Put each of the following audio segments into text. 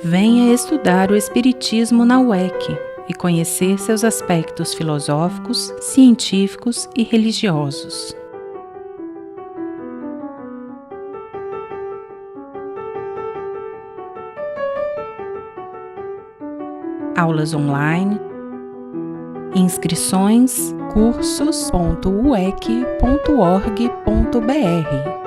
Venha estudar o Espiritismo na UEC e conhecer seus aspectos filosóficos, científicos e religiosos. Aulas online, inscrições cursos.uec.org.br.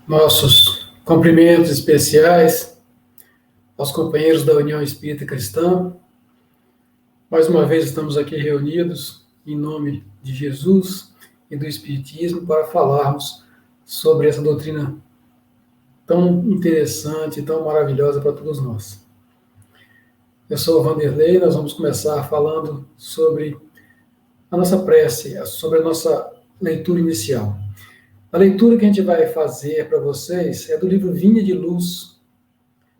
Nossos cumprimentos especiais aos companheiros da União Espírita Cristã. Mais uma vez estamos aqui reunidos em nome de Jesus e do Espiritismo para falarmos sobre essa doutrina tão interessante, tão maravilhosa para todos nós. Eu sou o Vanderlei, nós vamos começar falando sobre a nossa prece, sobre a nossa leitura inicial. A leitura que a gente vai fazer para vocês é do livro Vinha de Luz,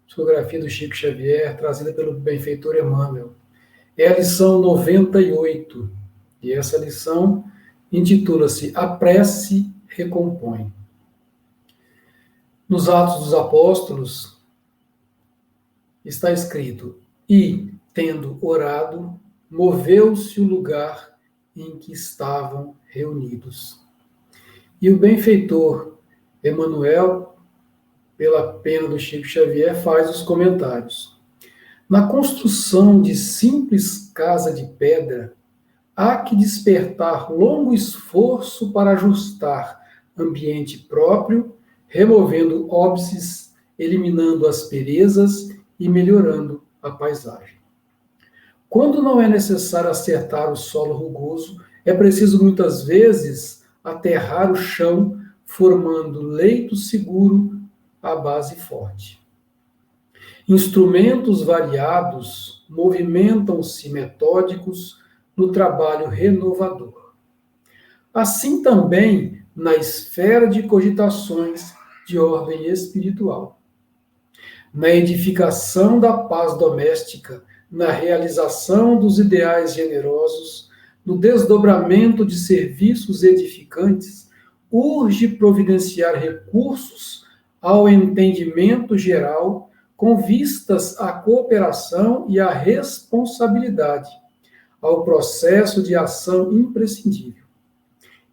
psicografia do Chico Xavier, trazida pelo benfeitor Emmanuel. É a lição 98, e essa lição intitula-se A Prece Recompõe. Nos Atos dos Apóstolos está escrito: E, tendo orado, moveu-se o lugar em que estavam reunidos. E o benfeitor Emmanuel, pela pena do Chico Xavier, faz os comentários. Na construção de simples casa de pedra, há que despertar longo esforço para ajustar ambiente próprio, removendo óbices, eliminando asperezas e melhorando a paisagem. Quando não é necessário acertar o solo rugoso, é preciso muitas vezes aterrar o chão, formando leito seguro à base forte. Instrumentos variados movimentam-se metódicos no trabalho renovador. Assim também na esfera de cogitações de ordem espiritual. Na edificação da paz doméstica, na realização dos ideais generosos, no desdobramento de serviços edificantes, urge providenciar recursos ao entendimento geral com vistas à cooperação e à responsabilidade, ao processo de ação imprescindível.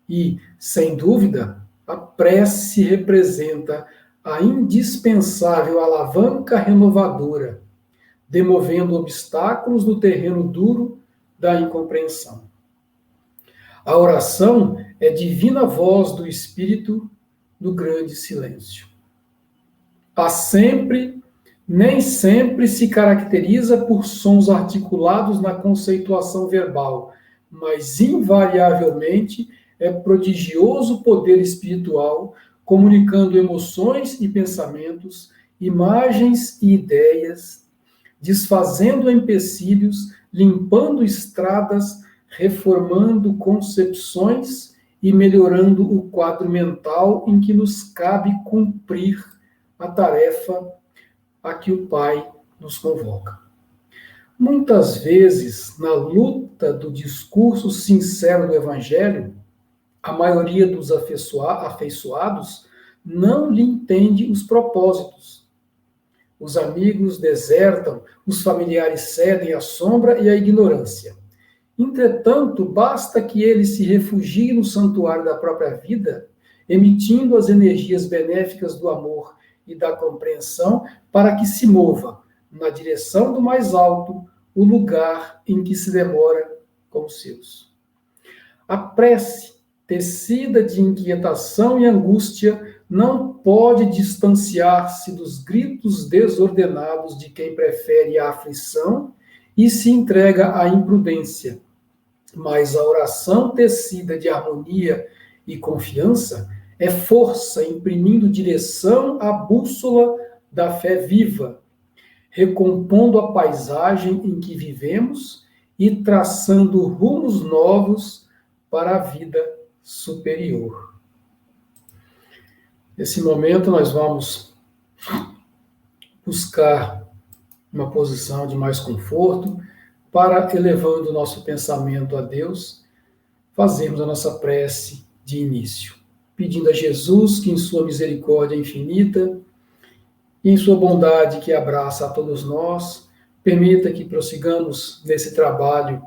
E, sem dúvida, a prece representa a indispensável alavanca renovadora, demovendo obstáculos no terreno duro da incompreensão. A oração é divina voz do Espírito do grande silêncio. Nem sempre se caracteriza por sons articulados na conceituação verbal, mas invariavelmente é prodigioso poder espiritual, comunicando emoções e pensamentos, imagens e ideias, desfazendo empecilhos, limpando estradas, reformando concepções e melhorando o quadro mental em que nos cabe cumprir a tarefa a que o Pai nos convoca. Muitas vezes, na luta do discurso sincero do Evangelho, a maioria dos afeiçoados não lhe entende os propósitos. Os amigos desertam, os familiares cedem à sombra e à ignorância. Entretanto, basta que ele se refugie no santuário da própria vida, emitindo as energias benéficas do amor e da compreensão, para que se mova, na direção do mais alto, o lugar em que se demora com os seus. A prece, tecida de inquietação e angústia, não pode distanciar-se dos gritos desordenados de quem prefere a aflição e se entrega à imprudência. Mas a oração tecida de harmonia e confiança é força imprimindo direção à bússola da fé viva, recompondo a paisagem em que vivemos e traçando rumos novos para a vida superior. Nesse momento, nós vamos buscar uma posição de mais conforto para, elevando o nosso pensamento a Deus, fazermos a nossa prece de início, pedindo a Jesus que, em sua misericórdia infinita e em sua bondade que abraça a todos nós, permita que prossigamos nesse trabalho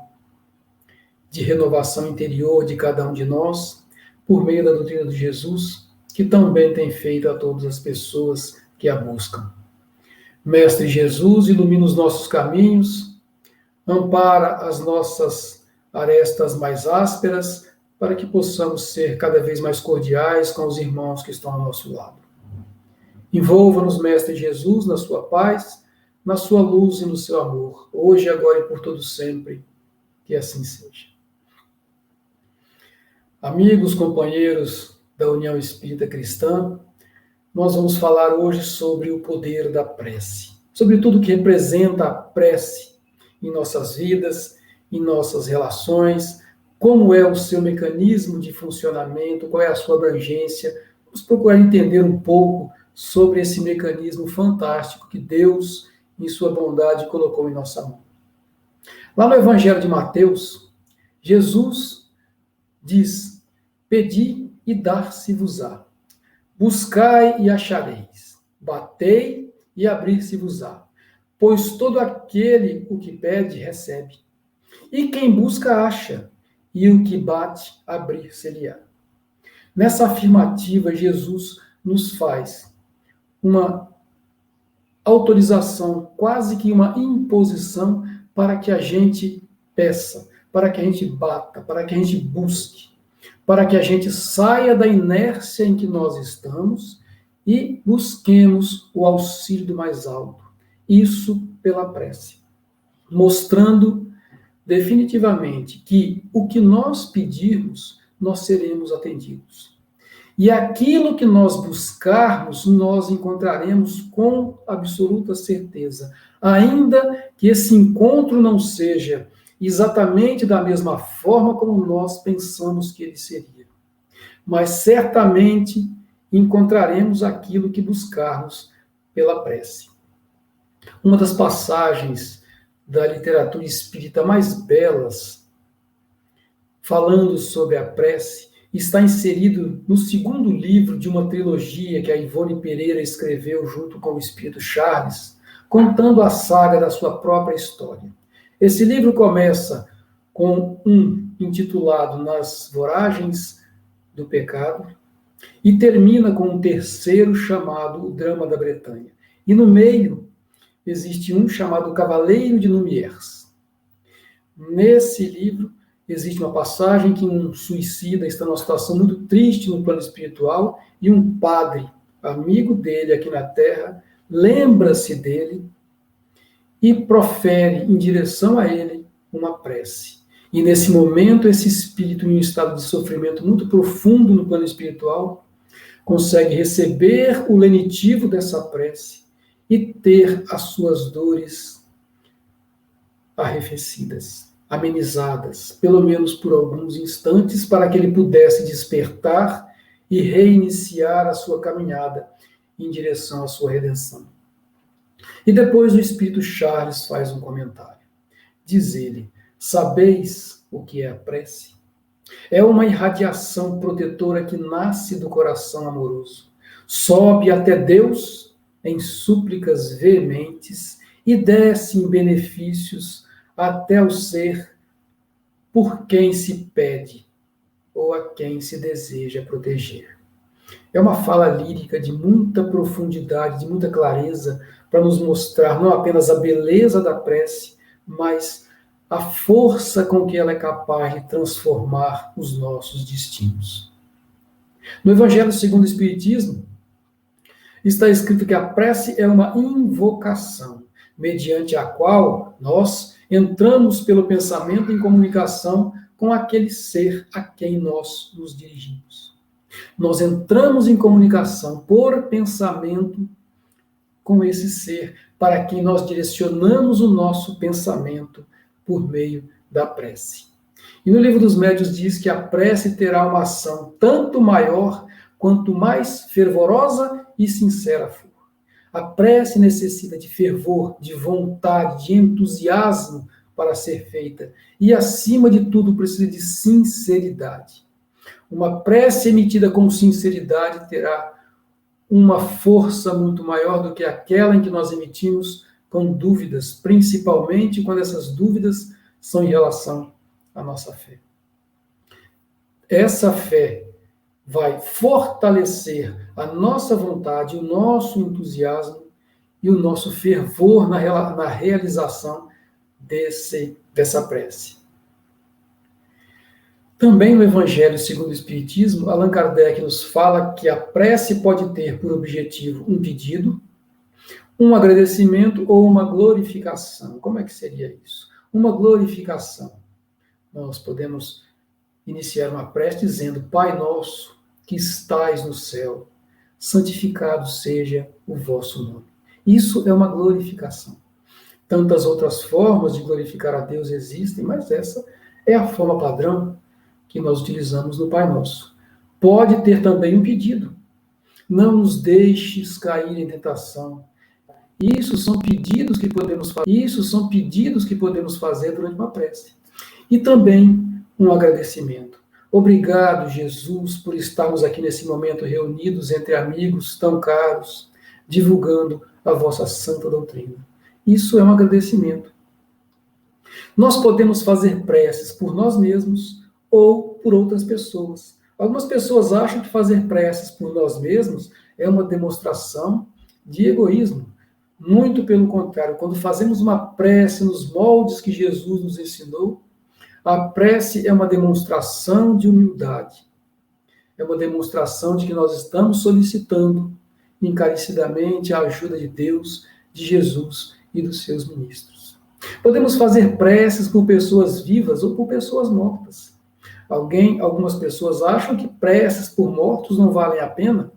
de renovação interior de cada um de nós, por meio da doutrina de Jesus, que tão bem tem feito a todas as pessoas que a buscam. Mestre Jesus, ilumina os nossos caminhos, ampara as nossas arestas mais ásperas, para que possamos ser cada vez mais cordiais com os irmãos que estão ao nosso lado. Envolva-nos, Mestre Jesus, na sua paz, na sua luz e no seu amor, hoje, agora e por todo sempre, que assim seja. Amigos, companheiros da União Espírita Cristã, nós vamos falar hoje sobre o poder da prece, sobre tudo que representa a prece em nossas vidas, em nossas relações, como é o seu mecanismo de funcionamento, qual é a sua abrangência. Vamos procurar entender um pouco sobre esse mecanismo fantástico que Deus, em sua bondade, colocou em nossa mão. Lá no Evangelho de Mateus, Jesus diz: pedi e dar-se-vos-á. Buscai e achareis, batei e abrir-se-vos-á. Pois todo aquele o que pede, recebe. E quem busca, acha, e o que bate, abrir-se-lhe-á. Nessa afirmativa, Jesus nos faz uma autorização, quase que uma imposição, para que a gente peça, para que a gente bata, para que a gente busque, para que a gente saia da inércia em que nós estamos e busquemos o auxílio do mais alto. Isso pela prece. Mostrando definitivamente que o que nós pedirmos, nós seremos atendidos. E aquilo que nós buscarmos, nós encontraremos com absoluta certeza. Ainda que esse encontro não seja exatamente da mesma forma como nós pensamos que ele seria. Mas certamente encontraremos aquilo que buscarmos pela prece. Uma das passagens da literatura espírita mais belas, falando sobre a prece, está inserido no segundo livro de uma trilogia que a Ivone Pereira escreveu junto com o Espírito Charles, contando a saga da sua própria história. Esse livro começa com um intitulado Nas Voragens do Pecado e termina com um terceiro chamado O Drama da Bretanha. E no meio existe um chamado Cavaleiro de Lumières. Nesse livro existe uma passagem que um suicida está numa situação muito triste no plano espiritual e um padre, amigo dele aqui na Terra, lembra-se dele e profere em direção a ele uma prece. E nesse momento, esse espírito em um estado de sofrimento muito profundo no plano espiritual consegue receber o lenitivo dessa prece e ter as suas dores arrefecidas, amenizadas, pelo menos por alguns instantes, para que ele pudesse despertar e reiniciar a sua caminhada em direção à sua redenção. E depois o Espírito Charles faz um comentário. Diz ele: sabeis o que é a prece? É uma irradiação protetora que nasce do coração amoroso, sobe até Deus em súplicas veementes e desce em benefícios até o ser por quem se pede ou a quem se deseja proteger. É uma fala lírica de muita profundidade, de muita clareza, para nos mostrar não apenas a beleza da prece, mas a força com que ela é capaz de transformar os nossos destinos. No Evangelho segundo o Espiritismo, está escrito que a prece é uma invocação, mediante a qual nós, entramos pelo pensamento em comunicação com aquele ser a quem nós nos dirigimos. Nós entramos em comunicação por pensamento com esse ser para quem nós direcionamos o nosso pensamento por meio da prece. E no Livro dos Médiuns diz que a prece terá uma ação tanto maior quanto mais fervorosa e sincera for. A prece necessita de fervor, de vontade, de entusiasmo para ser feita. E, acima de tudo, precisa de sinceridade. Uma prece emitida com sinceridade terá uma força muito maior do que aquela em que nós emitimos com dúvidas, principalmente quando essas dúvidas são em relação à nossa fé. Essa fé vai fortalecer a nossa vontade, o nosso entusiasmo e o nosso fervor na realização dessa prece. Também no Evangelho segundo o Espiritismo, Allan Kardec nos fala que a prece pode ter por objetivo um pedido, um agradecimento ou uma glorificação. Como é que seria isso? Uma glorificação. Nós podemos iniciar uma prece dizendo: Pai nosso que estais no céu, santificado seja o vosso nome. Isso é uma glorificação. Tantas outras formas de glorificar a Deus existem, mas essa é a forma padrão que nós utilizamos no Pai Nosso. Pode ter também um pedido. Não nos deixes cair em tentação. Isso são pedidos que podemos fazer durante uma prece. E também um agradecimento. Obrigado, Jesus, por estarmos aqui nesse momento reunidos entre amigos tão caros, divulgando a vossa santa doutrina. Isso é um agradecimento. Nós podemos fazer preces por nós mesmos ou por outras pessoas. Algumas pessoas acham que fazer preces por nós mesmos é uma demonstração de egoísmo. Muito pelo contrário, quando fazemos uma prece nos moldes que Jesus nos ensinou, a prece é uma demonstração de humildade. É uma demonstração de que nós estamos solicitando encarecidamente a ajuda de Deus, de Jesus e dos seus ministros. Podemos fazer preces por pessoas vivas ou por pessoas mortas. Algumas pessoas acham que preces por mortos não valem a pena,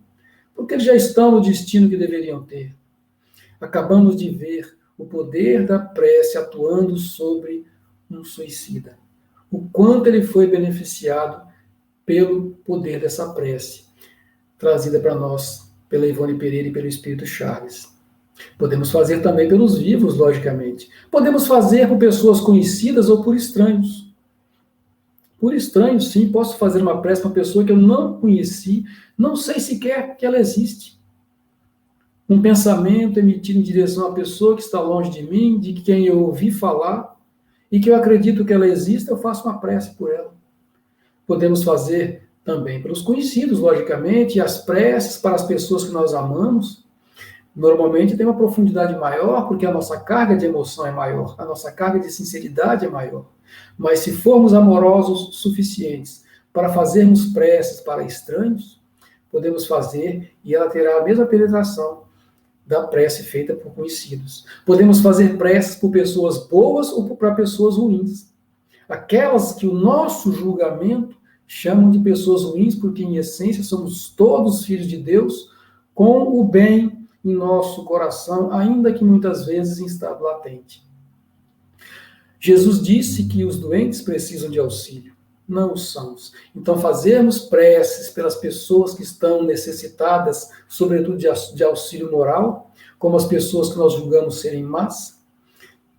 porque eles já estão no destino que deveriam ter. Acabamos de ver o poder da prece atuando sobre um suicida. O quanto ele foi beneficiado pelo poder dessa prece, trazida para nós pela Ivone Pereira e pelo Espírito Charles. Podemos fazer também pelos vivos, logicamente. Podemos fazer por pessoas conhecidas ou por estranhos. Por estranhos, sim, posso fazer uma prece para uma pessoa que eu não conheci, não sei sequer que ela existe. Um pensamento emitido em direção à pessoa que está longe de mim, de quem eu ouvi falar, e que eu acredito que ela exista, eu faço uma prece por ela. Podemos fazer também pelos conhecidos, logicamente, e as preces para as pessoas que nós amamos, normalmente tem uma profundidade maior, porque a nossa carga de emoção é maior, a nossa carga de sinceridade é maior. Mas se formos amorosos suficientes para fazermos preces para estranhos, podemos fazer e ela terá a mesma penetração da prece feita por conhecidos. Podemos fazer preces por pessoas boas ou para pessoas ruins. Aquelas que o nosso julgamento chamam de pessoas ruins, porque em essência somos todos filhos de Deus, com o bem em nosso coração, ainda que muitas vezes em estado latente. Jesus disse que os doentes precisam de auxílio, não os sãos. Então, fazermos preces pelas pessoas que estão necessitadas, sobretudo de auxílio moral, como as pessoas que nós julgamos serem más,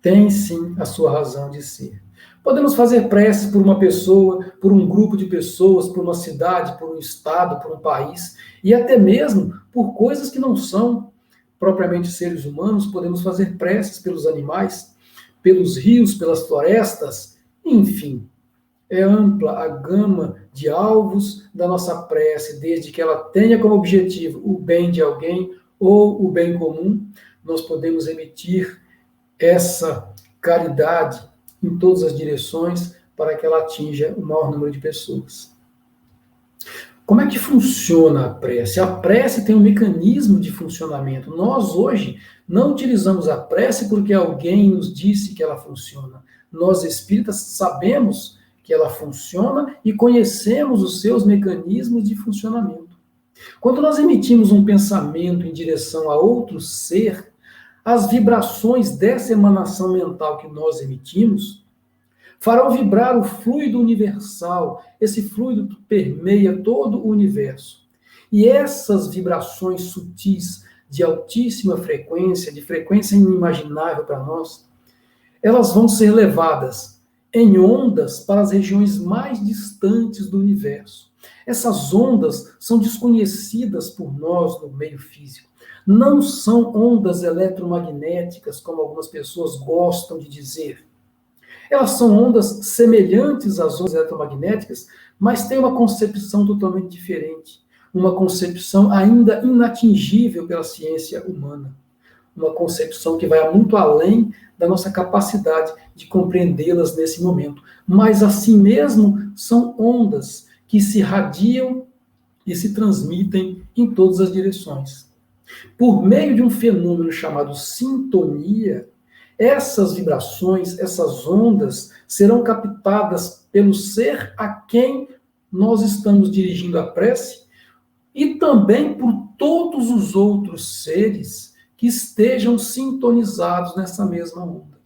tem sim a sua razão de ser. Podemos fazer preces por uma pessoa, por um grupo de pessoas, por uma cidade, por um estado, por um país, e até mesmo por coisas que não são propriamente seres humanos. Podemos fazer preces pelos animais, pelos rios, pelas florestas, enfim. É ampla a gama de alvos da nossa prece, desde que ela tenha como objetivo o bem de alguém ou o bem comum. Nós podemos emitir essa caridade em todas as direções para que ela atinja o maior número de pessoas. Como é que funciona a prece? A prece tem um mecanismo de funcionamento. Nós, hoje, não utilizamos a prece porque alguém nos disse que ela funciona. Nós, espíritas, sabemos que ela funciona e conhecemos os seus mecanismos de funcionamento. Quando nós emitimos um pensamento em direção a outro ser, as vibrações dessa emanação mental que nós emitimos farão vibrar o fluido universal, esse fluido que permeia todo o universo. E essas vibrações sutis, de altíssima frequência, de frequência inimaginável para nós, elas vão ser levadas em ondas para as regiões mais distantes do universo. Essas ondas são desconhecidas por nós no meio físico. Não são ondas eletromagnéticas, como algumas pessoas gostam de dizer. Elas são ondas semelhantes às ondas eletromagnéticas, mas têm uma concepção totalmente diferente. Uma concepção ainda inatingível pela ciência humana. Uma concepção que vai muito além da nossa capacidade de compreendê-las nesse momento. Mas, assim mesmo, são ondas que se radiam e se transmitem em todas as direções. Por meio de um fenômeno chamado sintonia, essas vibrações, essas ondas, serão captadas pelo ser a quem nós estamos dirigindo a prece e também por todos os outros seres que estejam sintonizados nessa mesma onda.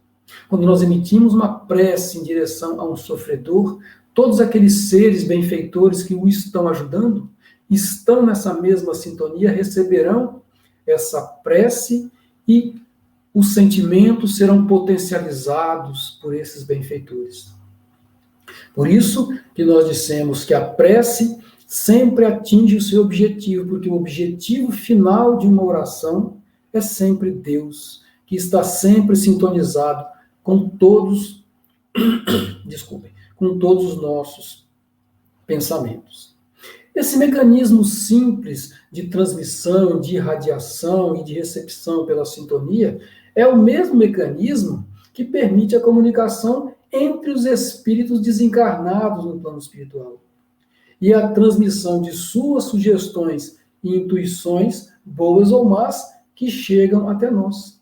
Quando nós emitimos uma prece em direção a um sofredor, todos aqueles seres benfeitores que o estão ajudando, estão nessa mesma sintonia, receberão essa prece e os sentimentos serão potencializados por esses benfeitores. Por isso que nós dissemos que a prece sempre atinge o seu objetivo, porque o objetivo final de uma oração é sempre Deus, que está sempre sintonizado com todos, com todos os nossos pensamentos. Esse mecanismo simples de transmissão, de irradiação e de recepção pela sintonia é o mesmo mecanismo que permite a comunicação entre os espíritos desencarnados no plano espiritual e a transmissão de suas sugestões e intuições, boas ou más, que chegam até nós.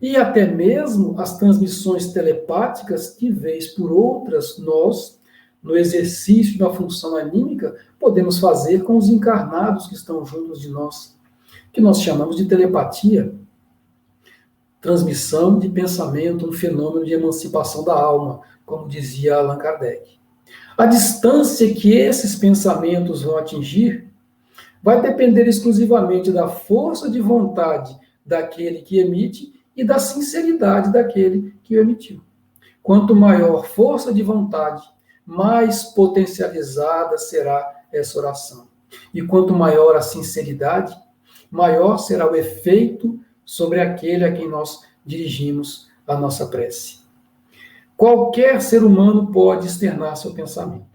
E até mesmo as transmissões telepáticas que, vez por outras, nós, no exercício da função anímica, podemos fazer com os encarnados que estão juntos de nós, que nós chamamos de telepatia. Transmissão de pensamento, um fenômeno de emancipação da alma, como dizia Allan Kardec. A distância que esses pensamentos vão atingir vai depender exclusivamente da força de vontade daquele que emite e da sinceridade daquele que o emitiu. Quanto maior força de vontade, mais potencializada será essa oração. E quanto maior a sinceridade, maior será o efeito sobre aquele a quem nós dirigimos a nossa prece. Qualquer ser humano pode externar seu pensamento.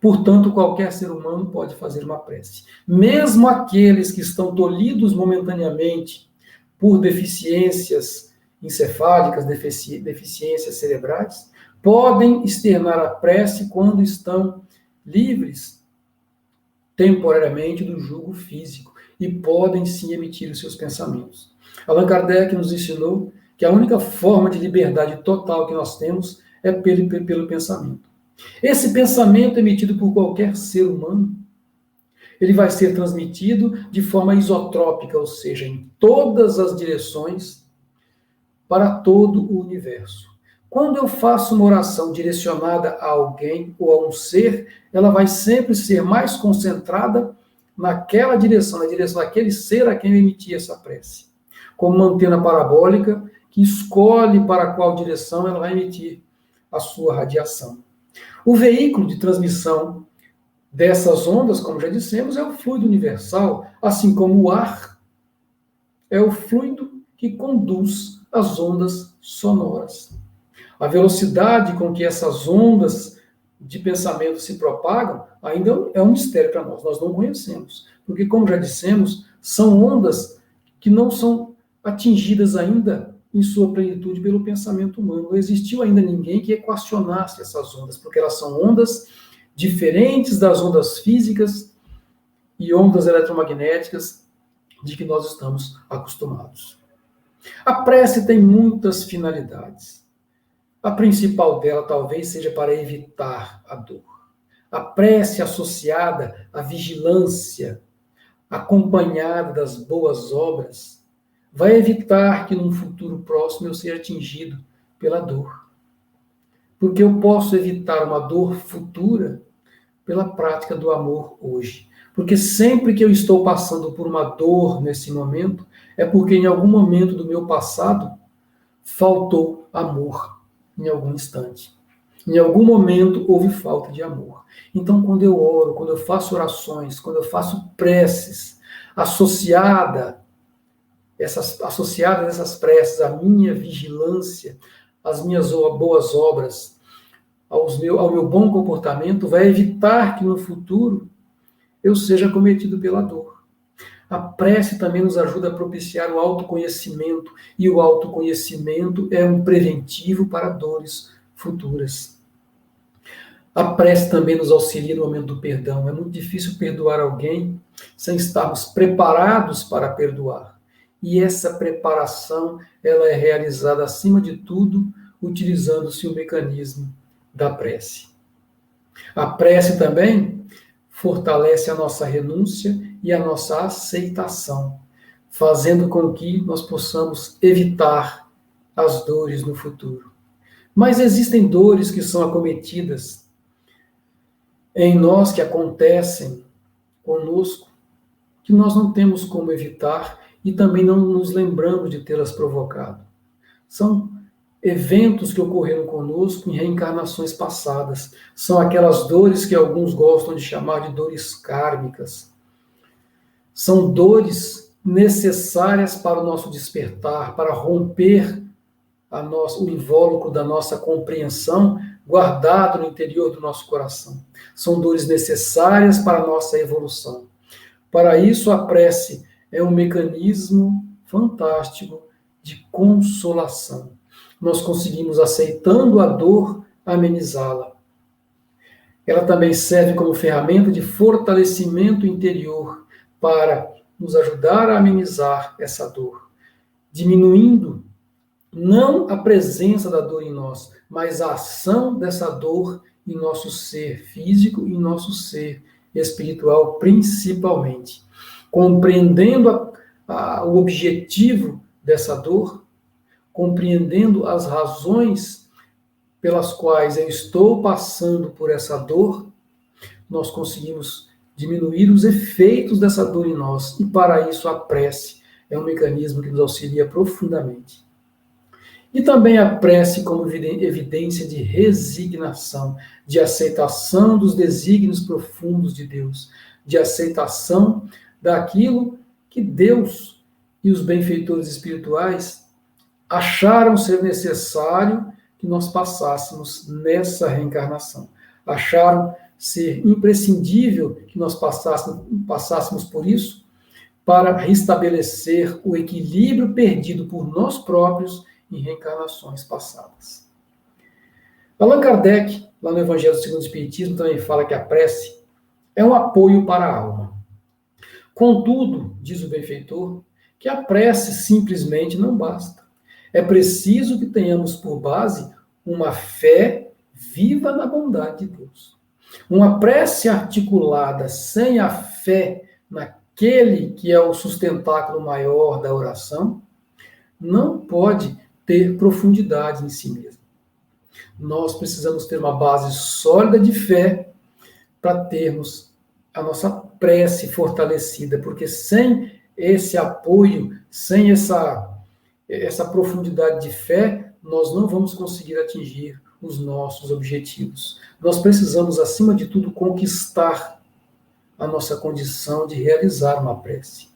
Portanto, qualquer ser humano pode fazer uma prece. Mesmo aqueles que estão tolhidos momentaneamente por deficiências encefálicas, deficiências cerebrais, podem externar a prece quando estão livres temporariamente do jugo físico e podem sim emitir os seus pensamentos. Allan Kardec nos ensinou que a única forma de liberdade total que nós temos é pelo pensamento. Esse pensamento emitido por qualquer ser humano, ele vai ser transmitido de forma isotrópica, ou seja, em todas as direções, para todo o universo. Quando eu faço uma oração direcionada a alguém ou a um ser, ela vai sempre ser mais concentrada naquela direção, na direção daquele ser a quem eu emiti essa prece. Como uma antena parabólica que escolhe para qual direção ela vai emitir a sua radiação. O veículo de transmissão dessas ondas, como já dissemos, é o fluido universal, assim como o ar é o fluido que conduz as ondas sonoras. A velocidade com que essas ondas de pensamento se propagam ainda é um mistério para nós, nós não conhecemos. Porque, como já dissemos, são ondas que não são atingidas ainda em sua plenitude pelo pensamento humano. Não existiu ainda ninguém que equacionasse essas ondas, porque elas são ondas diferentes das ondas físicas e ondas eletromagnéticas de que nós estamos acostumados. A prece tem muitas finalidades. A principal dela talvez seja para evitar a dor. A prece associada à vigilância, acompanhada das boas obras, vai evitar que num futuro próximo eu seja atingido pela dor. Porque eu posso evitar uma dor futura pela prática do amor hoje. Porque sempre que eu estou passando por uma dor nesse momento, é porque em algum momento do meu passado faltou amor em algum instante. Em algum momento houve falta de amor. Então, quando eu oro, quando eu faço orações, quando eu faço preces, associadas essas preces à minha vigilância, às minhas boas obras, ao meu bom comportamento, vai evitar que no futuro eu seja cometido pela dor. A prece também nos ajuda a propiciar o autoconhecimento, e o autoconhecimento é um preventivo para dores futuras. A prece também nos auxilia no momento do perdão. É muito difícil perdoar alguém sem estarmos preparados para perdoar. E essa preparação, ela é realizada, acima de tudo, utilizando-se o mecanismo da prece. A prece também fortalece a nossa renúncia e a nossa aceitação, fazendo com que nós possamos evitar as dores no futuro. Mas existem dores que são acometidas em nós, que acontecem conosco, que nós não temos como evitar e também não nos lembramos de tê-las provocado. São eventos que ocorreram conosco em reencarnações passadas. São aquelas dores que alguns gostam de chamar de dores kármicas. São dores necessárias para o nosso despertar, para romper o invólucro da nossa compreensão guardado no interior do nosso coração. São dores necessárias para a nossa evolução. Para isso, a prece é um mecanismo fantástico de consolação. Nós conseguimos, aceitando a dor, amenizá-la. Ela também serve como ferramenta de fortalecimento interior para nos ajudar a amenizar essa dor, diminuindo não a presença da dor em nós, mas a ação dessa dor em nosso ser físico e em nosso ser espiritual, principalmente. Compreendendo o objetivo dessa dor, compreendendo as razões pelas quais eu estou passando por essa dor, nós conseguimos diminuir os efeitos dessa dor em nós. E para isso a prece é um mecanismo que nos auxilia profundamente. E também a prece como evidência de resignação, de aceitação dos desígnios profundos de Deus, de aceitação daquilo que Deus e os benfeitores espirituais acharam ser necessário que nós passássemos nessa reencarnação. Acharam ser imprescindível que nós passássemos por isso para restabelecer o equilíbrio perdido por nós próprios em reencarnações passadas. Allan Kardec, lá no Evangelho segundo o Espiritismo, também fala que a prece é um apoio para a alma. Contudo, diz o benfeitor, que a prece simplesmente não basta. É preciso que tenhamos por base uma fé viva na bondade de Deus. Uma prece articulada sem a fé naquele que é o sustentáculo maior da oração não pode ter profundidade em si mesmo. Nós precisamos ter uma base sólida de fé para termos a nossa prece fortalecida, porque sem esse apoio, sem essa profundidade de fé, nós não vamos conseguir atingir os nossos objetivos. Nós precisamos, acima de tudo, conquistar a nossa condição de realizar uma prece.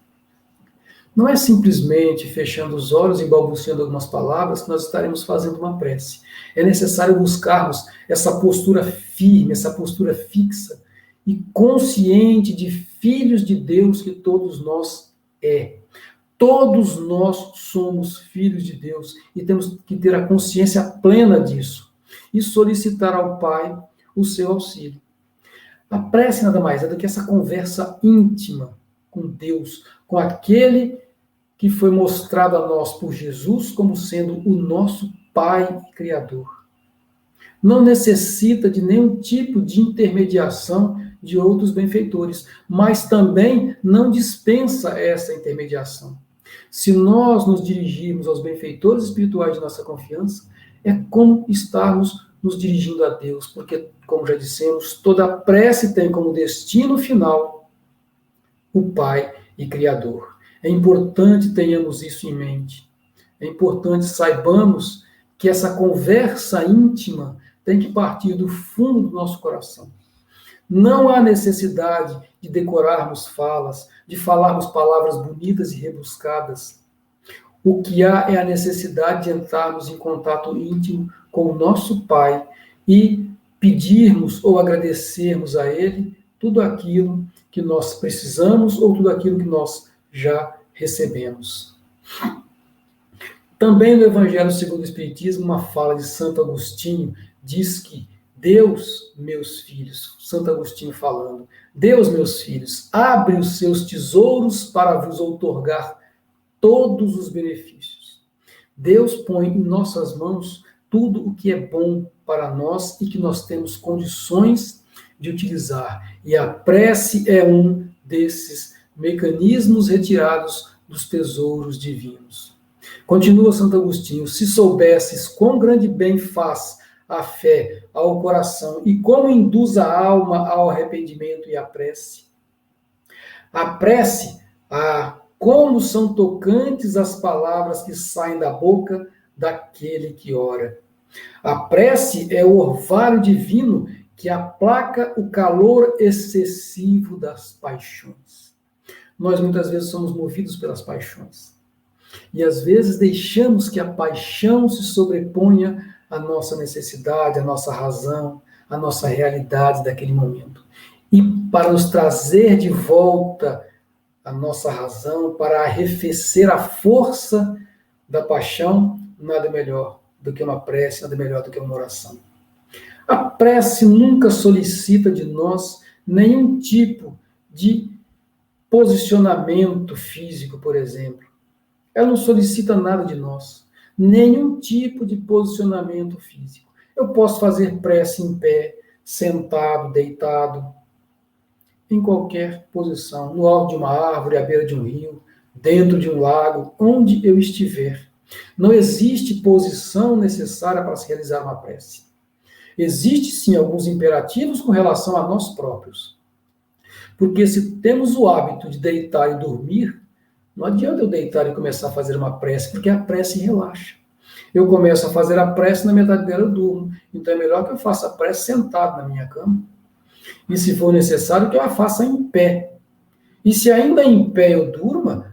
Não é simplesmente fechando os olhos e balbuciando algumas palavras que nós estaremos fazendo uma prece. É necessário buscarmos essa postura firme, essa postura fixa e consciente de filhos de Deus que todos nós Todos nós somos filhos de Deus e temos que ter a consciência plena disso e solicitar ao Pai o seu auxílio. A prece nada mais é do que essa conversa íntima com Deus, com aquele que foi mostrado a nós por Jesus como sendo o nosso Pai Criador. Não necessita de nenhum tipo de intermediação de outros benfeitores, mas também não dispensa essa intermediação. Se nós nos dirigirmos aos benfeitores espirituais de nossa confiança, é como estarmos nos dirigindo a Deus, porque, como já dissemos, toda prece tem como destino final o Pai e Criador. É importante tenhamos isso em mente. É importante saibamos que essa conversa íntima tem que partir do fundo do nosso coração. Não há necessidade de decorarmos falas, de falarmos palavras bonitas e rebuscadas. O que há é a necessidade de entrarmos em contato íntimo com o nosso Pai e pedirmos ou agradecermos a Ele tudo aquilo que nós precisamos ou tudo aquilo que nós já recebemos. Também no Evangelho segundo o Espiritismo, uma fala de Santo Agostinho diz que Deus, meus filhos, Santo Agostinho falando, Deus, meus filhos, abre os seus tesouros para vos outorgar todos os benefícios. Deus põe em nossas mãos tudo o que é bom para nós e que nós temos condições de utilizar. E a prece é um desses mecanismos retirados dos tesouros divinos. Continua Santo Agostinho, se soubesses quão grande bem faz a fé ao coração e como induz a alma ao arrependimento e à prece. A prece, como são tocantes as palavras que saem da boca daquele que ora. A prece é o orvalho divino que aplaca o calor excessivo das paixões. Nós muitas vezes somos movidos pelas paixões. E às vezes deixamos que a paixão se sobreponha à nossa necessidade, à nossa razão, à nossa realidade daquele momento. E para nos trazer de volta a nossa razão, para arrefecer a força da paixão, nada melhor do que uma prece, nada melhor do que uma oração. A prece nunca solicita de nós nenhum tipo de posicionamento físico, por exemplo. Ela não solicita nada de nós, nenhum tipo de posicionamento físico. Eu posso fazer prece em pé, sentado, deitado, em qualquer posição, no alto de uma árvore, à beira de um rio, dentro de um lago, onde eu estiver. Não existe posição necessária para se realizar uma prece. Existem, sim, alguns imperativos com relação a nós próprios. Porque se temos o hábito de deitar e dormir, não adianta eu deitar e começar a fazer uma prece, porque a prece relaxa. Eu começo a fazer a prece, na metade dela eu durmo. Então é melhor que eu faça a prece sentado na minha cama. E se for necessário, que eu a faça em pé. E se ainda em pé eu durma,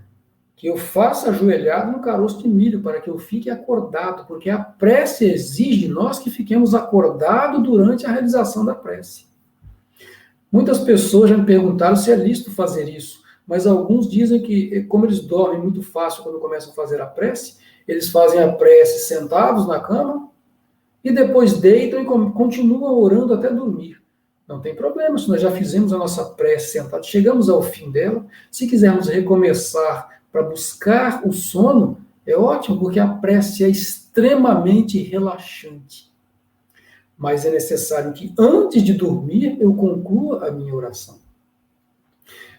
que eu faça ajoelhado no caroço de milho, para que eu fique acordado, porque a prece exige de nós que fiquemos acordados durante a realização da prece. Muitas pessoas já me perguntaram se é lícito fazer isso, mas alguns dizem que, como eles dormem muito fácil quando começam a fazer a prece, eles fazem a prece sentados na cama e depois deitam e continuam orando até dormir. Não tem problema, se nós já fizemos a nossa prece sentados, chegamos ao fim dela, se quisermos recomeçar para buscar o sono, é ótimo, porque a prece é extremamente relaxante. Mas é necessário que antes de dormir eu conclua a minha oração.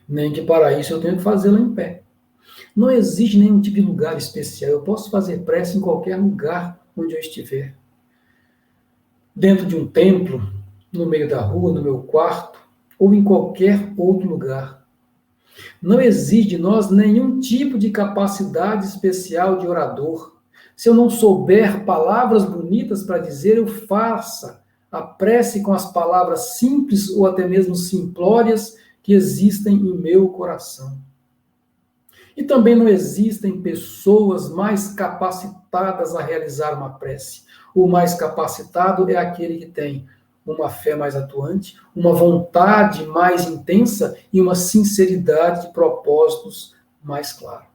Nem que para isso eu tenha que fazê-la em pé. Não existe nenhum tipo de lugar especial. Eu posso fazer prece em qualquer lugar onde eu estiver. Dentro de um templo, no meio da rua, no meu quarto, ou em qualquer outro lugar. Não exige de nós nenhum tipo de capacidade especial de orador. Se eu não souber palavras bonitas para dizer, eu faça a prece com as palavras simples ou até mesmo simplórias que existem em meu coração. E também não existem pessoas mais capacitadas a realizar uma prece. O mais capacitado é aquele que tem uma fé mais atuante, uma vontade mais intensa e uma sinceridade de propósitos mais clara.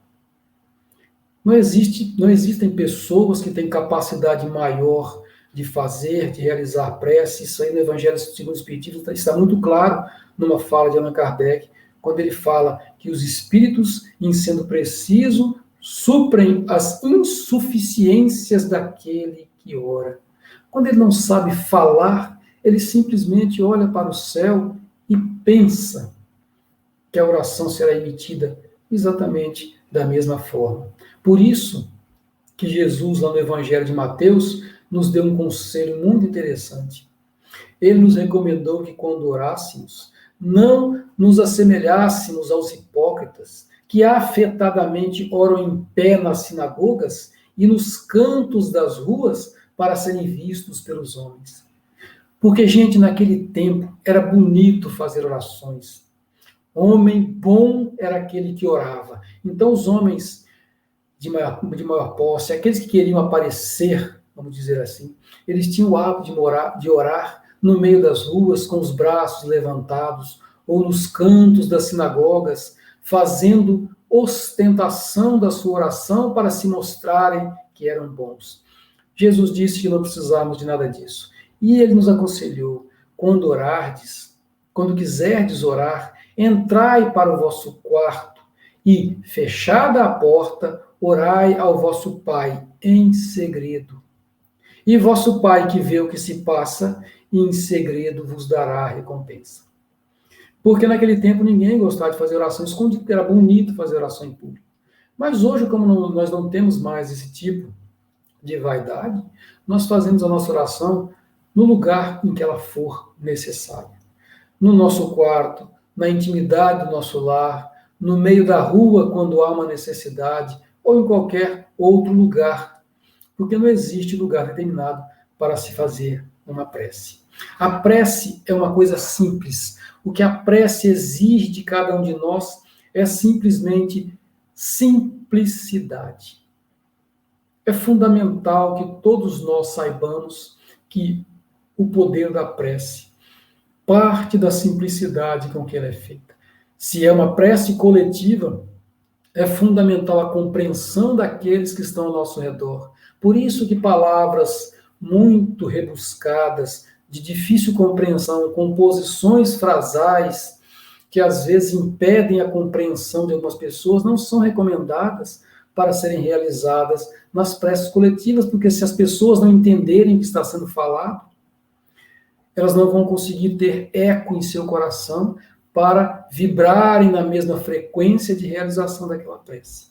Não existem pessoas que têm capacidade maior de fazer, de realizar prece. Isso aí no Evangelho segundo o Espiritismo está muito claro numa fala de Allan Kardec, quando ele fala que os espíritos, em sendo preciso, suprem as insuficiências daquele que ora. Quando ele não sabe falar, ele simplesmente olha para o céu e pensa que a oração será emitida exatamente da mesma forma. Por isso que Jesus, lá no Evangelho de Mateus, nos deu um conselho muito interessante. Ele nos recomendou que quando orássemos, não nos assemelhássemos aos hipócritas, que afetadamente oram em pé nas sinagogas e nos cantos das ruas para serem vistos pelos homens. Porque, gente, naquele tempo era bonito fazer orações. Homem bom era aquele que orava. Então, os homens de maior posse, aqueles que queriam aparecer, vamos dizer assim, eles tinham o hábito de orar no meio das ruas, com os braços levantados, ou nos cantos das sinagogas, fazendo ostentação da sua oração para se mostrarem que eram bons. Jesus disse que não precisávamos de nada disso. E ele nos aconselhou, quando orardes, quando quiserdes orar, entrai para o vosso quarto e, fechada a porta, orai ao vosso Pai em segredo. E vosso Pai que vê o que se passa, em segredo vos dará a recompensa. Porque naquele tempo ninguém gostava de fazer oração escondida, porque era bonito fazer oração em público. Mas hoje, como nós não temos mais esse tipo de vaidade, nós fazemos a nossa oração no lugar em que ela for necessária. No nosso quarto, na intimidade do nosso lar, no meio da rua quando há uma necessidade, ou em qualquer outro lugar, porque não existe lugar determinado para se fazer uma prece. A prece é uma coisa simples. O que a prece exige de cada um de nós é simplesmente simplicidade. É fundamental que todos nós saibamos que o poder da prece parte da simplicidade com que ela é feita. Se é uma prece coletiva, é fundamental a compreensão daqueles que estão ao nosso redor. Por isso que palavras muito rebuscadas, de difícil compreensão, composições frasais, que às vezes impedem a compreensão de algumas pessoas, não são recomendadas para serem realizadas nas preces coletivas, porque se as pessoas não entenderem o que está sendo falado, elas não vão conseguir ter eco em seu coração para vibrarem na mesma frequência de realização daquela prece.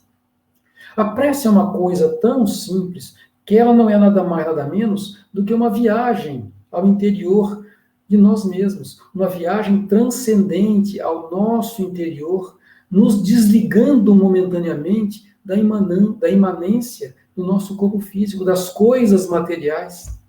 A prece é uma coisa tão simples que ela não é nada mais, nada menos do que uma viagem ao interior de nós mesmos, uma viagem transcendente ao nosso interior, nos desligando momentaneamente da imanência do nosso corpo físico, das coisas materiais,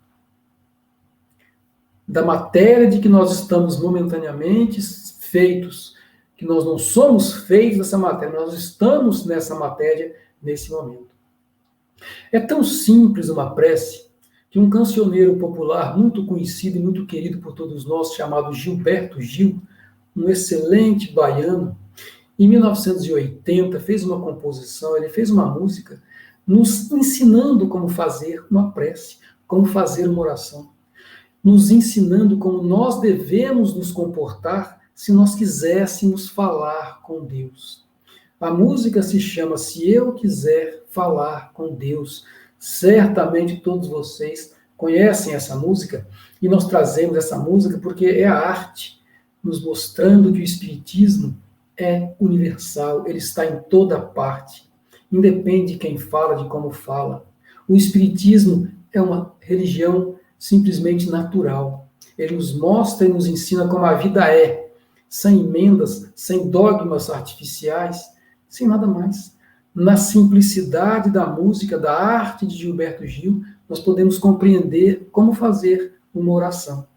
da matéria de que nós estamos momentaneamente feitos, que nós não somos feitos dessa matéria, nós estamos nessa matéria nesse momento. É tão simples uma prece que um cancioneiro popular muito conhecido e muito querido por todos nós, chamado Gilberto Gil, um excelente baiano, em 1980 fez uma composição, ele fez uma música nos ensinando como fazer uma prece, como fazer uma oração, nos ensinando como nós devemos nos comportar se nós quiséssemos falar com Deus. A música se chama Se Eu Quiser Falar com Deus. Certamente todos vocês conhecem essa música, e nós trazemos essa música porque é a arte nos mostrando que o Espiritismo é universal, ele está em toda parte, independe de quem fala, de como fala. O Espiritismo é uma religião simplesmente natural. Ele nos mostra e nos ensina como a vida é, sem emendas, sem dogmas artificiais, sem nada mais. Na simplicidade da música, da arte de Gilberto Gil, nós podemos compreender como fazer uma oração.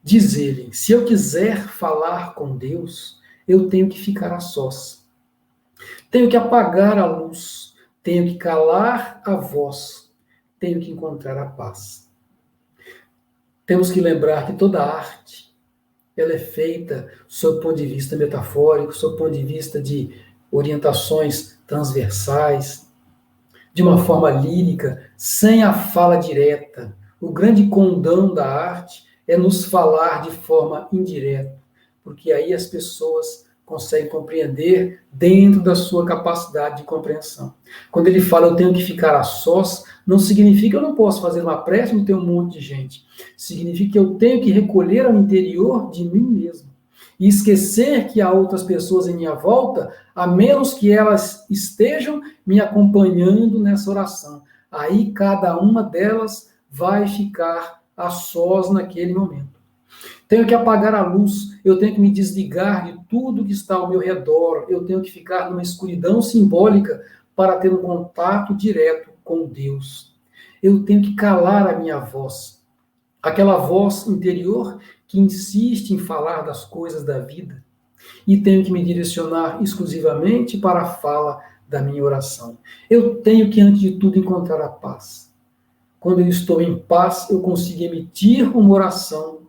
Diz ele, se eu quiser falar com Deus, eu tenho que ficar a sós. Tenho que apagar a luz, tenho que calar a voz, tenho que encontrar a paz. Temos que lembrar que toda arte, ela é feita sob o ponto de vista metafórico, sob o ponto de vista de orientações transversais. de uma forma lírica, sem a fala direta. O grande condão da arte é nos falar de forma indireta, porque aí as pessoas conseguem compreender dentro da sua capacidade de compreensão. Quando ele fala eu tenho que ficar a sós, não significa que eu não posso fazer uma prece e ter um monte de gente. Significa que eu tenho que recolher ao interior de mim mesmo e esquecer que há outras pessoas em minha volta, a menos que elas estejam me acompanhando nessa oração. Aí cada uma delas vai ficar a sós naquele momento. Tenho que apagar a luz, eu tenho que me desligar de tudo que está ao meu redor, eu tenho que ficar numa escuridão simbólica para ter um contato direto com Deus. Eu tenho que calar a minha voz, aquela voz interior que insiste em falar das coisas da vida, e tenho que me direcionar exclusivamente para a fala da minha oração. Eu tenho que, antes de tudo, encontrar a paz. Quando eu estou em paz, eu consigo emitir uma oração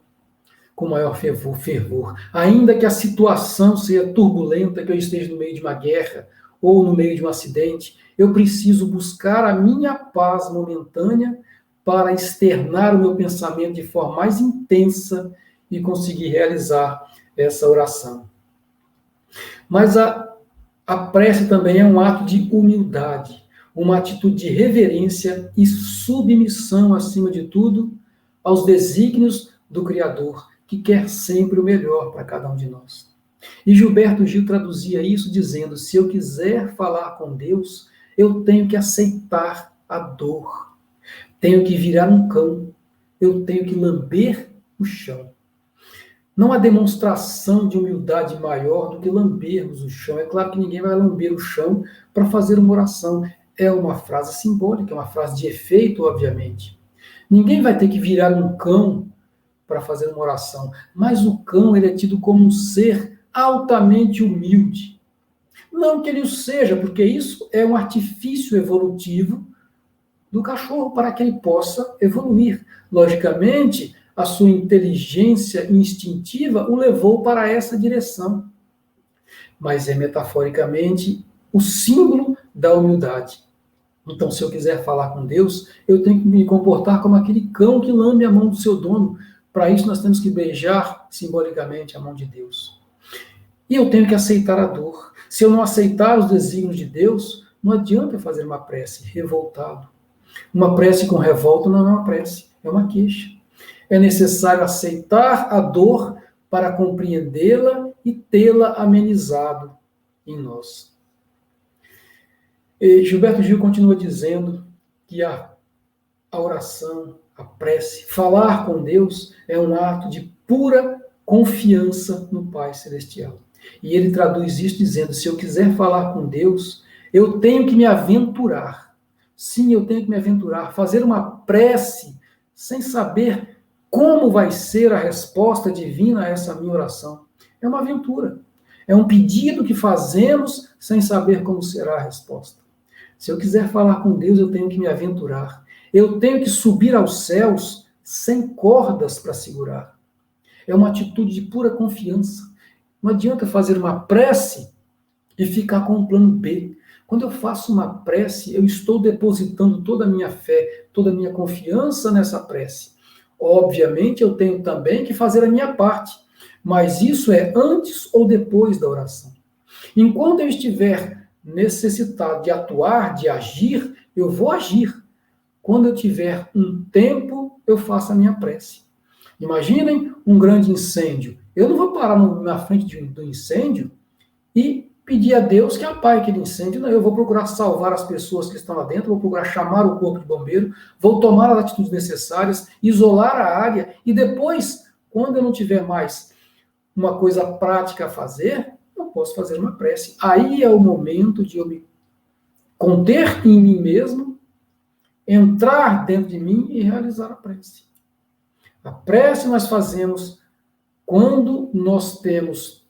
com maior fervor. Ainda que a situação seja turbulenta, que eu esteja no meio de uma guerra ou no meio de um acidente, eu preciso buscar a minha paz momentânea para externar o meu pensamento de forma mais intensa e conseguir realizar essa oração. Mas a prece também é um ato de humildade, uma atitude de reverência e submissão, acima de tudo, aos desígnios do Criador, que quer sempre o melhor para cada um de nós. E Gilberto Gil traduzia isso dizendo: se eu quiser falar com Deus, eu tenho que aceitar a dor, tenho que virar um cão, eu tenho que lamber o chão. Não há demonstração de humildade maior do que lambermos o chão. É claro que ninguém vai lamber o chão para fazer uma oração. É uma frase simbólica, é uma frase de efeito, obviamente. Ninguém vai ter que virar um cão para fazer uma oração, mas o cão ele é tido como um ser altamente humilde. Não que ele o seja, porque isso é um artifício evolutivo do cachorro para que ele possa evoluir. Logicamente, a sua inteligência instintiva o levou para essa direção. Mas é metaforicamente o símbolo da humildade. Então, se eu quiser falar com Deus, eu tenho que me comportar como aquele cão que lambe a mão do seu dono. Para isso, nós temos que beijar simbolicamente a mão de Deus. E eu tenho que aceitar a dor. Se eu não aceitar os desígnios de Deus, não adianta fazer uma prece revoltado. Uma prece com revolta não é uma prece, é uma queixa. É necessário aceitar a dor para compreendê-la e tê-la amenizado em nós. E Gilberto Gil continua dizendo que a oração, a prece, falar com Deus é um ato de pura confiança no Pai Celestial. E ele traduz isso dizendo: se eu quiser falar com Deus, eu tenho que me aventurar. Sim, eu tenho que me aventurar. Fazer uma prece sem saber como vai ser a resposta divina a essa minha oração. É uma aventura. É um pedido que fazemos sem saber como será a resposta. Se eu quiser falar com Deus, eu tenho que me aventurar. Eu tenho que subir aos céus sem cordas para segurar. É uma atitude de pura confiança. Não adianta fazer uma prece e ficar com um plano B. Quando eu faço uma prece, eu estou depositando toda a minha fé, toda a minha confiança nessa prece. Obviamente, eu tenho também que fazer a minha parte, mas isso é antes ou depois da oração. Enquanto eu estiver necessitado de atuar, de agir, eu vou agir. Quando eu tiver um tempo, eu faço a minha prece. Imaginem um grande incêndio. Eu não vou parar na frente do incêndio e pedir a Deus que apague aquele incêndio. Não, eu vou procurar salvar as pessoas que estão lá dentro, vou procurar chamar o corpo de bombeiro, vou tomar as atitudes necessárias, isolar a área e depois, quando eu não tiver mais uma coisa prática a fazer, eu posso fazer uma prece. Aí é o momento de eu me conter em mim mesmo, entrar dentro de mim e realizar a prece. A prece nós fazemos quando nós temos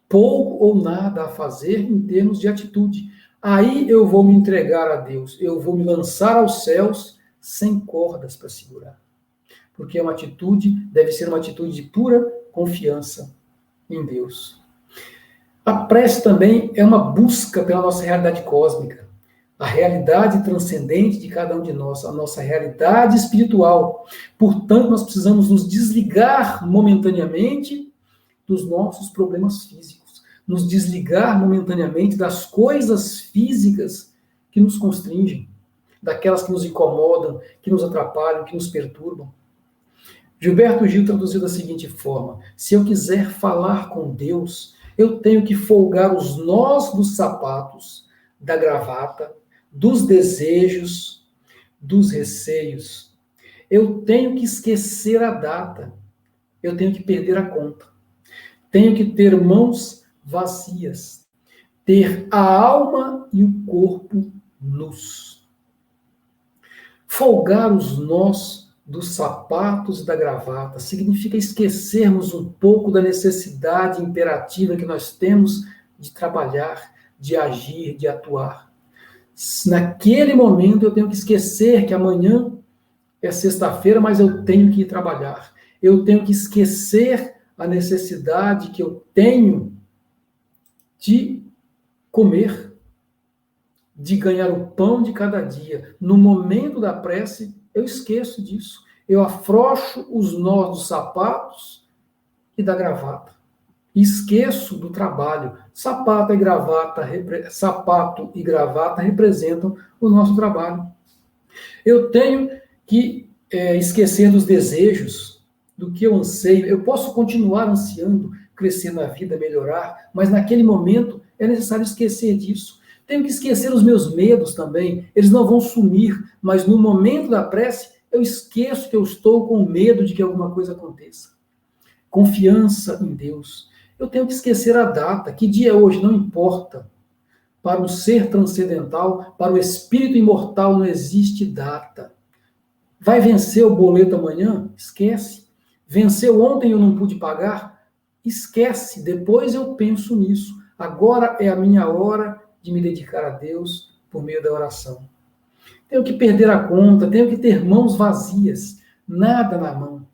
pouco ou nada a fazer em termos de atitude. Aí eu vou me entregar a Deus, eu vou me lançar aos céus sem cordas para segurar. Porque é uma atitude, deve ser uma atitude de pura confiança em Deus. A prece também é uma busca pela nossa realidade cósmica. a realidade transcendente de cada um de nós, a nossa realidade espiritual. Portanto, nós precisamos nos desligar momentaneamente dos nossos problemas físicos, nos desligar momentaneamente das coisas físicas que nos constringem, daquelas que nos incomodam, que nos atrapalham, que nos perturbam. Gilberto Gil traduziu da seguinte forma: se eu quiser falar com Deus, eu tenho que folgar os nós dos sapatos, da gravata, dos desejos, dos receios. Eu tenho que esquecer a data. Eu tenho que perder a conta. Tenho que ter mãos vazias. Ter a alma e o corpo nus. Folgar os nós dos sapatos e da gravata significa esquecermos um pouco da necessidade imperativa que nós temos de trabalhar, de agir, de atuar. Naquele momento eu tenho que esquecer que amanhã é sexta-feira, mas eu tenho que ir trabalhar. Eu tenho que esquecer a necessidade que eu tenho de comer, de ganhar o pão de cada dia. No momento da prece, eu esqueço disso. Eu afrouxo os nós dos sapatos e da gravata. Esqueço do trabalho. Sapato e gravata representam o nosso trabalho. Eu tenho que esquecer dos desejos, do que eu anseio. Eu posso continuar ansiando, crescer na vida, melhorar, mas naquele momento é necessário esquecer disso. Tenho que esquecer os meus medos também. Eles não vão sumir, mas no momento da prece, eu esqueço que eu estou com medo de que alguma coisa aconteça. Confiança em Deus. Eu tenho que esquecer a data. Que dia é hoje? Não importa. Para o ser transcendental, para o espírito imortal, não existe data. Vai vencer o boleto amanhã? Esquece. Venceu ontem e eu não pude pagar? Esquece. Depois eu penso nisso. Agora é a minha hora de me dedicar a Deus por meio da oração. Tenho que perder a conta, tenho que ter mãos vazias, nada na mão.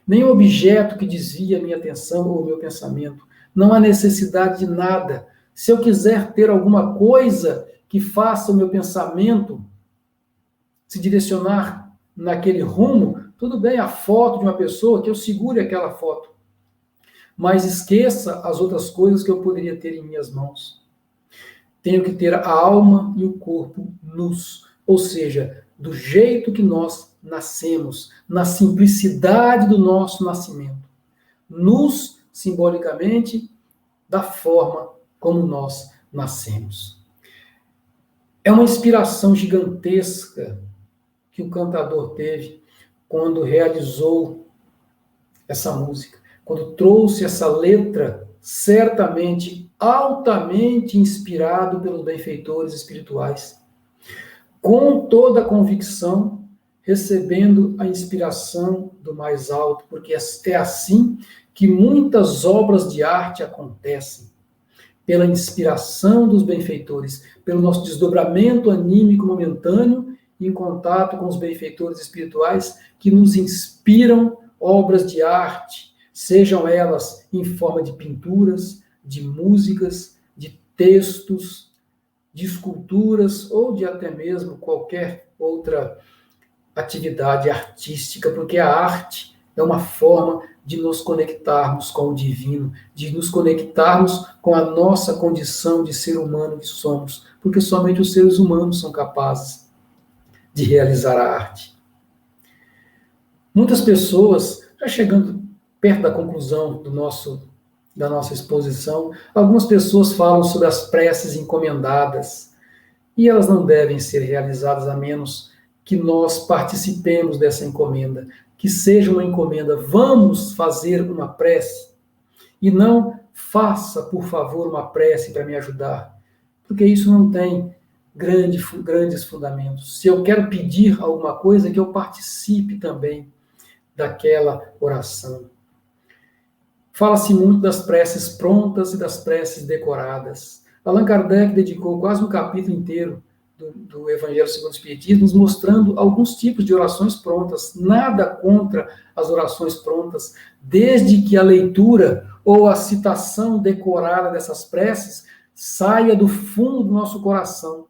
Nenhum objeto que desvie a minha atenção ou o meu pensamento. Não há necessidade de nada. Se eu quiser ter alguma coisa que faça o meu pensamento se direcionar naquele rumo, tudo bem, a foto de uma pessoa, que eu segure aquela foto. Mas esqueça as outras coisas que eu poderia ter em minhas mãos. Tenho que ter a alma e o corpo nus, ou seja, do jeito que nós nascemos, na simplicidade do nosso nascimento. Nus, simbolicamente, da forma como nós nascemos. É uma inspiração gigantesca que o cantador teve quando realizou essa música, quando trouxe essa letra, certamente altamente inspirado pelos benfeitores espirituais, com toda a convicção, recebendo a inspiração do mais alto, porque é assim que muitas obras de arte acontecem, pela inspiração dos benfeitores, pelo nosso desdobramento anímico momentâneo, em contato com os benfeitores espirituais que nos inspiram obras de arte, sejam elas em forma de pinturas, de músicas, de textos, de esculturas ou de até mesmo qualquer outra atividade artística, porque a arte é uma forma de nos conectarmos com o divino, de nos conectarmos com a nossa condição de ser humano que somos, porque somente os seres humanos são capazes de realizar a arte. Muitas pessoas, já chegando perto da conclusão da nossa exposição, algumas pessoas falam sobre as preces encomendadas, e elas não devem ser realizadas a menos que nós participemos dessa encomenda, que seja uma encomenda. Vamos fazer uma prece, e não faça, por favor, uma prece para me ajudar, porque isso não tem grandes fundamentos. Se eu quero pedir alguma coisa, que eu participe também daquela oração. Fala-se muito das preces prontas e das preces decoradas. Allan Kardec dedicou quase um capítulo inteiro do Evangelho segundo o Espiritismo, nos mostrando alguns tipos de orações prontas. Nada contra as orações prontas, desde que a leitura ou a citação decorada dessas preces saia do fundo do nosso coração.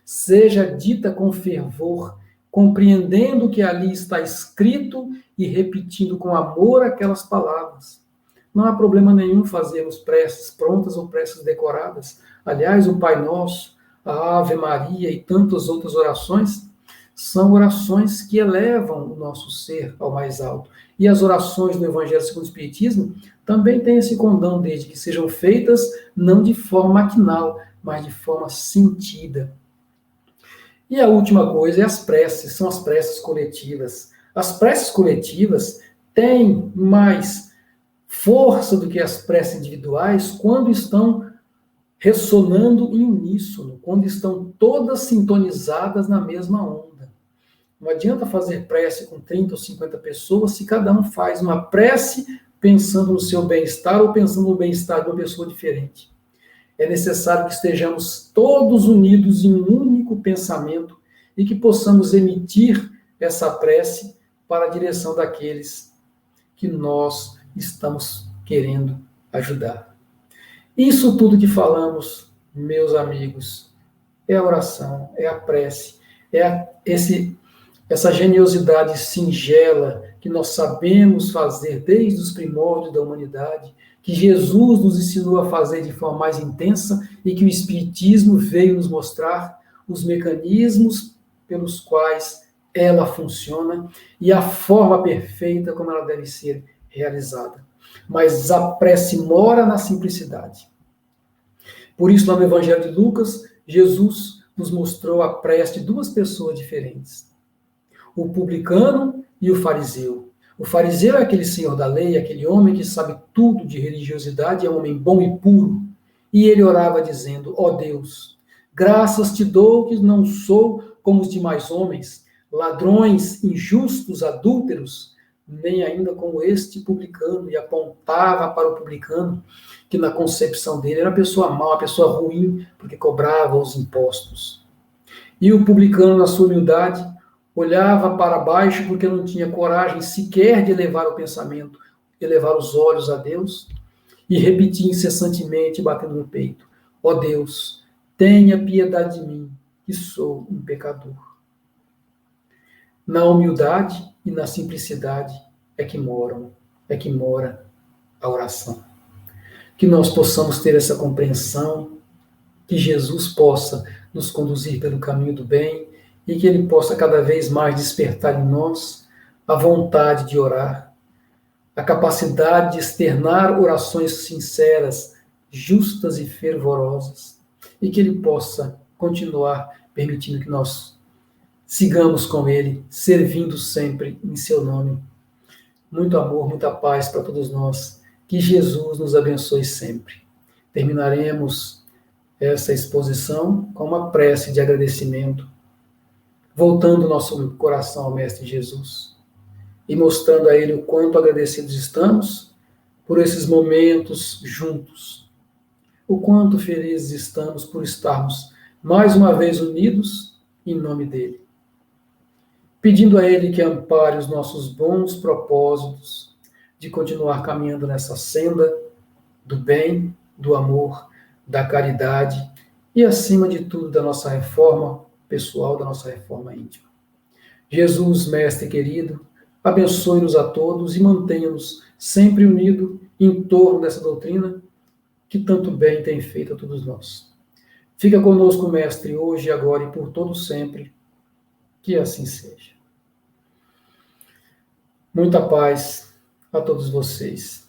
Seja dita com fervor, compreendendo o que ali está escrito e repetindo com amor aquelas palavras. Não há problema nenhum fazermos preces prontas ou preces decoradas. Aliás, o Pai Nosso, a Ave Maria e tantas outras orações são orações que elevam o nosso ser ao mais alto. E as orações do Evangelho segundo o Espiritismo também têm esse condão, desde que sejam feitas não de forma maquinal, mas de forma sentida. E a última coisa é as preces, são as preces coletivas. As preces coletivas têm mais força do que as preces individuais quando estão ressonando em uníssono, quando estão todas sintonizadas na mesma onda. Não adianta fazer prece com 30 ou 50 pessoas se cada um faz uma prece pensando no seu bem-estar ou pensando no bem-estar de uma pessoa diferente. É necessário que estejamos todos unidos em um único pensamento e que possamos emitir essa prece para a direção daqueles que nós estamos querendo ajudar. Isso tudo que falamos, meus amigos, é a oração, é a prece, é essa geniosidade singela que nós sabemos fazer desde os primórdios da humanidade, que Jesus nos ensinou a fazer de forma mais intensa e que o Espiritismo veio nos mostrar os mecanismos pelos quais ela funciona e a forma perfeita como ela deve ser realizada. Mas a prece mora na simplicidade. Por isso, lá no Evangelho de Lucas, Jesus nos mostrou a prece de duas pessoas diferentes. O publicano e o fariseu. O fariseu é aquele senhor da lei, aquele homem que sabe tudo de religiosidade, é um homem bom e puro. E ele orava dizendo: ó Deus, graças te dou que não sou como os demais homens, ladrões, injustos, adúlteros, nem ainda como este publicano. E apontava para o publicano, que na concepção dele era uma pessoa má, uma pessoa ruim, porque cobrava os impostos. E o publicano, na sua humildade, olhava para baixo porque não tinha coragem sequer de elevar o pensamento, elevar os olhos a Deus, e repetia incessantemente, batendo no peito: ó Deus, tenha piedade de mim, que sou um pecador. Na humildade e na simplicidade é que mora a oração. Que nós possamos ter essa compreensão, que Jesus possa nos conduzir pelo caminho do bem e que ele possa cada vez mais despertar em nós a vontade de orar, a capacidade de externar orações sinceras, justas e fervorosas, e que ele possa continuar permitindo que nós sigamos com ele, servindo sempre em seu nome. Muito amor, muita paz para todos nós. Que Jesus nos abençoe sempre. Terminaremos essa exposição com uma prece de agradecimento, voltando o nosso coração ao Mestre Jesus e mostrando a Ele o quanto agradecidos estamos por esses momentos juntos, o quanto felizes estamos por estarmos mais uma vez unidos em nome dEle. Pedindo a Ele que ampare os nossos bons propósitos de continuar caminhando nessa senda do bem, do amor, da caridade e, acima de tudo, da nossa reforma pessoal, da nossa reforma íntima. Jesus, Mestre querido, abençoe-nos a todos e mantenha-nos sempre unidos em torno dessa doutrina que tanto bem tem feito a todos nós. Fica conosco, Mestre, hoje, agora e por todo sempre. Que assim seja. Muita paz a todos vocês.